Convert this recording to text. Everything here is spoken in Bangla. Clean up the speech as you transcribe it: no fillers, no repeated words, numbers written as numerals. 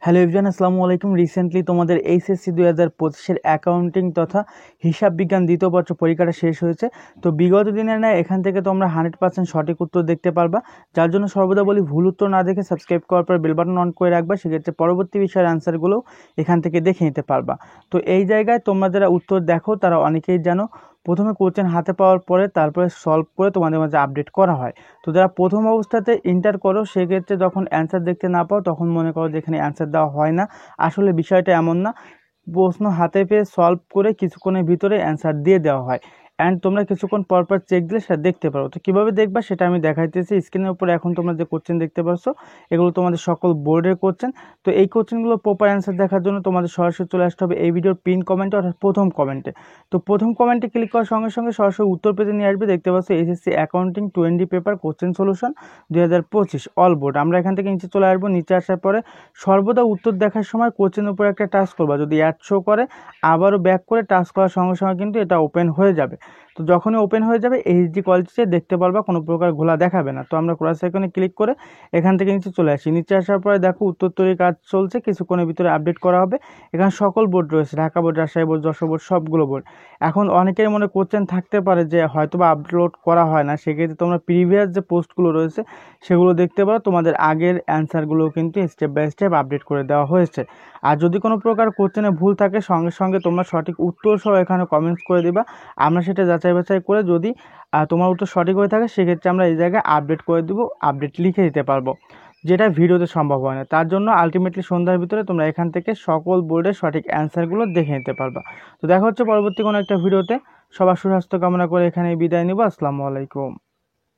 হ্যালো এভরিওয়ান, আসসালামু আলাইকুম। রিসেন্টলি তোমাদের এইচএসসি 2025-এর অ্যাকাউন্টিং তথা হিসাব বিজ্ঞান দ্বিতীয় পত্র পরীক্ষাটা শেষ হয়েছে। তো বিগত দিনের ন্যায় এখান থেকে তোমরা 100% সঠিক উত্তর দেখতে পারবা। যার জন্য সর্বদা বলি, ভুল উত্তর না দেখে সাবস্ক্রাইব করার পর বেল বাটন অন করে রাখবা, সেক্ষেত্রে পরবর্তী বিষয়ের অ্যান্সারগুলোও এখান থেকে দেখে নিতে পারবা। তো এই জায়গায় তোমরা যারা উত্তর দেখো তারা অনেকেই জানো, প্রথমে কোশ্চেন হাতে পাওয়ার পরে তারপরে সলভ করে তোমাদের মাঝে আপডেট করা হয়। তো যারা প্রথম অবস্থাতে ইন্টার করো, সেক্ষেত্রে যখন অ্যান্সার দেখতে না পাও তখন মনে করো যে এখানে অ্যান্সার দেওয়া হয় না। আসলে বিষয়টা এমন না, প্রশ্ন হাতে পেয়ে সলভ করে কিছুক্ষণের ভিতরে অ্যান্সার দিয়ে দেওয়া হয়। অ্যান্ড তোমরা কিছুক্ষণ পরপর চেক দিলে সেটা দেখতে পারো। তো কীভাবে দেখবা সেটা আমি দেখাইতেছি স্ক্রিনের উপরে। এখন তোমরা যে কোশ্চেন দেখতে পাচ্ছ এগুলো তোমাদের সকল বোর্ডের কোশ্চেন। তো এই কোশ্চেনগুলো প্রপার অ্যান্সার দেখার জন্য তোমাদের সরাসরি চলে আসতে হবে এই ভিডিওর পিন কমেন্টে, অর্থাৎ প্রথম কমেন্টে। তো প্রথম কমেন্টে ক্লিক করার সঙ্গে সঙ্গে সরাসরি উত্তর পেতে নিয়ে আসবে। দেখতে পাচ্ছ HSC accounting 20 paper question solution 2025 all board. আমরা এখান থেকে নিচে চলে আসবো। নিচে আসার পরে সর্বদা উত্তর দেখার সময় কোশ্চেনের উপরে একটা টাচ করবা। যদি অ্যাড শো করে আবারও ব্যাক করে টাচ করার সঙ্গে সঙ্গে কিন্তু এটা ওপেন হয়ে যাবে। তো যখনই ওপেন হয়ে যাবে এইচডি কোয়ালিটিতে দেখতে পারবা, কোনো প্রকার ঘোলা দেখাবে না। তো আমরা ক্রস আইকনে ক্লিক করে এখান থেকে নিচে চলে আসি। নিচে আসার পরে দেখো উত্তর তৈরির কাজ চলছে, কিছুক্ষণের ভিতরে আপডেট করা হবে। এখানে সকল বোর্ড রয়েছে, Dhaka board, Rajshahi board, Jessore board, সবগুলো বোর্ড। এখন অনেকের মনে কোশ্চেন থাকতে পারে যে হয়তোবা আপলোড করা হয় না, সেক্ষেত্রে তোমরা প্রিভিয়াস যে পোস্টগুলো রয়েছে সেগুলো দেখতে পারো। তোমাদের আগের অ্যান্সারগুলো কিন্তু স্টেপ বাই স্টেপ আপডেট করে দেওয়া হয়েছে। আর যদি কোনো প্রকার কোশ্চেনে ভুল থাকে সঙ্গে সঙ্গে তোমরা সঠিক উত্তর সহ এখানে কমেন্টস করে দিবা। আমরা সেটা যাচাই বাছাই করে যদি তোমার উত্তর সঠিক হয়ে থাকে সেক্ষেত্রে আমরা এই জায়গায় আপডেট করে দেবো, আপডেট লিখে দিতে পারবো, যেটা ভিডিওতে সম্ভব হয় না। তার জন্য আলটিমেটলি সন্ধ্যার ভিতরে তোমরা এখান থেকে সকল বোর্ডের সঠিক অ্যান্সারগুলো দেখে নিতে পারবা। তো দেখা হচ্ছে পরবর্তী কোনো একটা ভিডিওতে। সবার সুস্বাস্থ্য কামনা করে এখানে বিদায় নিব। আসসালামু আলাইকুম।